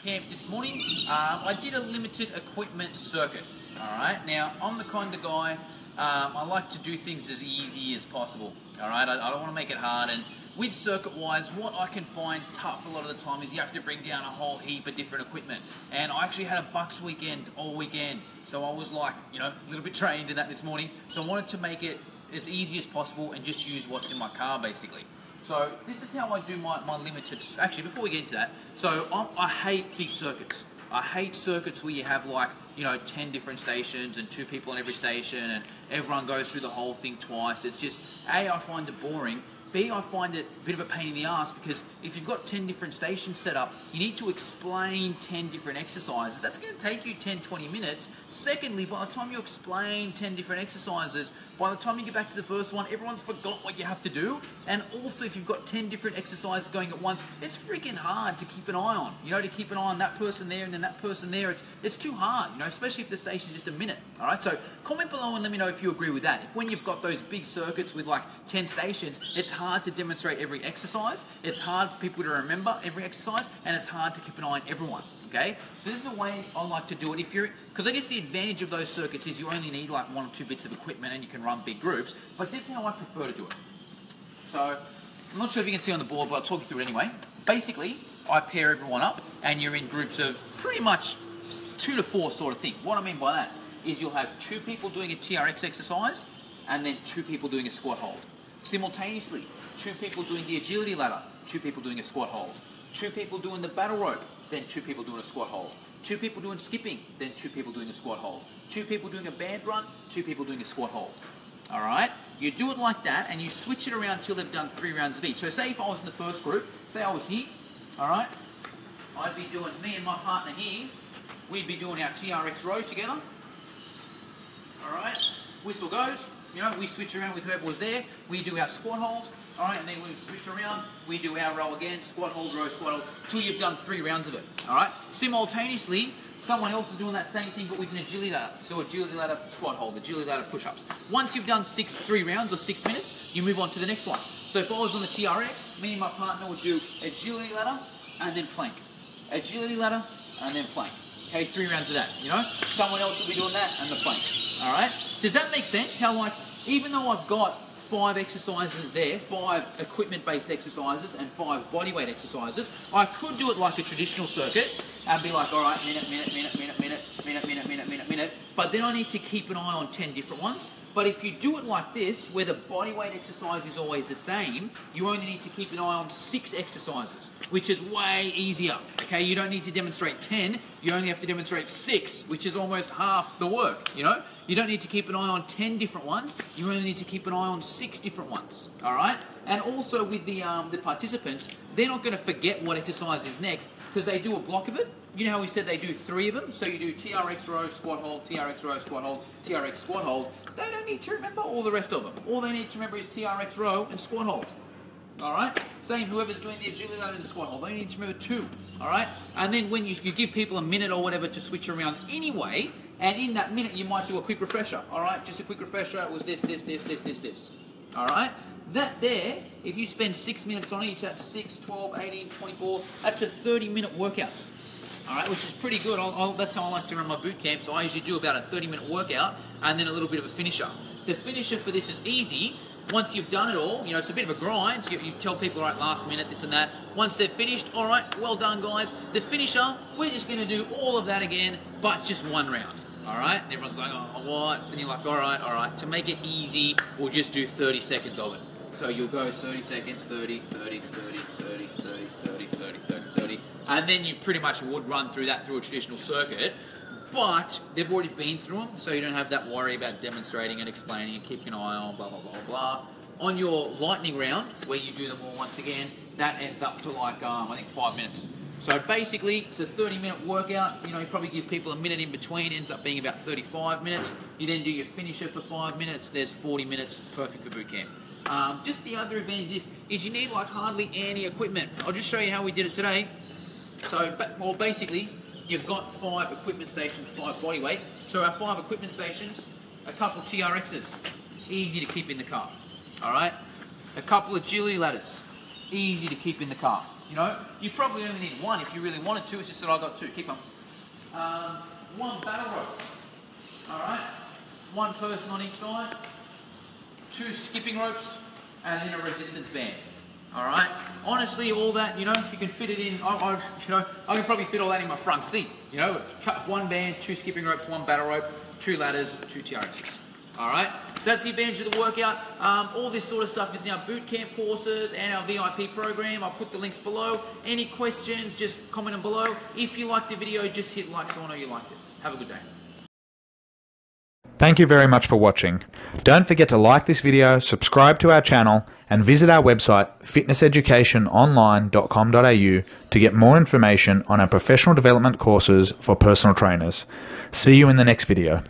camp this morning. I did a limited equipment circuit. Alright, now I'm the kind of guy, I like to do things as easy as possible. Alright, I don't want to make it hard, and with circuit wise, what I can find tough a lot of the time is you have to bring down a whole heap of different equipment. And I actually had a Bucks weekend all weekend, so I was like, you know, a little bit trained in that this morning. So I wanted to make it as easy as possible and just use what's in my car basically. So this is how I do my limited, actually before we get into that, so I hate big circuits. I hate circuits where you have like, you know, 10 different stations and 2 people on every station and everyone goes through the whole thing twice. It's just, A, I find it boring. B, I find it a bit of a pain in the ass because if you've got 10 different stations set up, you need to explain 10 different exercises. That's going to take you 10-20 minutes. Secondly, by the time you explain 10 different exercises, by the time you get back to the first one, everyone's forgot what you have to do. And also, if you've got 10 different exercises going at once, it's freaking hard to keep an eye on. You know, to keep an eye on that person there and then that person there. It's too hard, you know, especially if the station's just a minute. All right, so comment below and let me know if you agree with that. If when you've got those big circuits with like 10 stations, it's hard to demonstrate every exercise, it's hard for people to remember every exercise, and it's hard to keep an eye on everyone. Okay, so this is a way I like to do it. Because I guess the advantage of those circuits is you only need like 1 or 2 bits of equipment and you can run big groups, but this is how I prefer to do it. So, I'm not sure if you can see on the board, but I'll talk you through it anyway. Basically, I pair everyone up and you're in groups of pretty much 2 to 4 sort of thing. What I mean by that is you'll have 2 people doing a TRX exercise and then 2 people doing a squat hold. Simultaneously, 2 people doing the agility ladder, 2 people doing a squat hold. 2 people doing the battle rope, then 2 people doing a squat hold. 2 people doing skipping, then 2 people doing a squat hold. 2 people doing a band run, 2 people doing a squat hold. Alright? You do it like that and you switch it around until they've done 3 rounds of each. So say if I was in the first group, say I was here, alright? I'd be doing, me and my partner here, we'd be doing our TRX row together. Alright? Whistle goes, you know, we switch around with whoever was there, we do our squat hold. Alright, and then we switch around, we do our row again, squat hold, row, squat hold, till you've done 3 rounds of it. Alright? Simultaneously, someone else is doing that same thing but with an agility ladder. So agility ladder, squat hold, agility ladder, push-ups. Once you've done 3 rounds or 6 minutes, you move on to the next one. So if I was on the TRX, me and my partner would do agility ladder and then plank. Agility ladder and then plank. Okay, 3 rounds of that, you know? Someone else will be doing that and the plank. Alright? Does that make sense? How like, even though I've got 5 exercises there, 5 equipment-based exercises and 5 bodyweight exercises, I could do it like a traditional circuit and be like, all right, minute, but then I need to keep an eye on 10 different ones. But if you do it like this, where the bodyweight exercise is always the same, you only need to keep an eye on 6 exercises, which is way easier. Okay, you don't need to demonstrate 10, you only have to demonstrate 6, which is almost half the work, you know? You don't need to keep an eye on 10 different ones, you only need to keep an eye on 6 different ones, all right? And also with the participants, they're not going to forget what exercise is next because they do a block of it. You know how we said they do 3 of them? So you do TRX row, squat hold, TRX row, squat hold, TRX squat hold. They don't need to remember all the rest of them. All they need to remember is TRX row and squat hold. Alright? Same, whoever's doing the agility ladder and the squat hold, they need to remember 2. Alright? And then when you give people a minute or whatever to switch around anyway, and in that minute you might do a quick refresher. Alright? Just a quick refresher, it was this. Alright? That there, if you spend 6 minutes on each, that's 6, 12, 18, 24, that's a 30-minute workout. Alright, which is pretty good. That's how I like to run my boot camp. So I usually do about a 30-minute workout and then a little bit of a finisher. The finisher for this is easy. Once you've done it all, you know, it's a bit of a grind. You tell people, right, last minute, this and that. Once they're finished, all right, well done, guys. The finisher, we're just going to do all of that again, but just 1 round. All right? And everyone's like, oh, what? And you're like, all right. To make it easy, we'll just do 30 seconds of it. So you'll go 30 seconds, 30, 30, 30, 30, 30, 30, 30, 30, 30. And then you pretty much would run through that through a traditional circuit. But they've already been through them, so you don't have that worry about demonstrating and explaining and keeping an eye on, blah, blah, blah, blah. On your lightning round, where you do them all once again, that ends up to like, I think 5 minutes. So basically, it's a 30-minute workout. You know, you probably give people a minute in between, ends up being about 35 minutes. You then do your finisher for 5 minutes. There's 40 minutes, perfect for boot camp. Just the other advantage is you need like hardly any equipment. I'll just show you how we did it today. So, well, basically, you've got 5 equipment stations, 5 body weight. So our 5 equipment stations, a couple of TRXs, easy to keep in the car. All right, a couple of agility ladders, easy to keep in the car. You know, you probably only need one if you really wanted to. It's just that I got two. Keep on. One battle rope. All right. One person on each side. Two skipping ropes, and then a resistance band. All right. Honestly, all that, you know, you can fit it in. I can probably fit all that in my front seat. You know, cut one band, two skipping ropes, one battle rope, two ladders, two TRXs. All right. So that's the advantage of the workout. All this sort of stuff is in our bootcamp courses and our VIP program. I'll put the links below. Any questions, just comment them below. If you liked the video, just hit like so I know you liked it. Have a good day. Thank you very much for watching. Don't forget to like this video, subscribe to our channel, and visit our website fitnesseducationonline.com.au to get more information on our professional development courses for personal trainers. See you in the next video.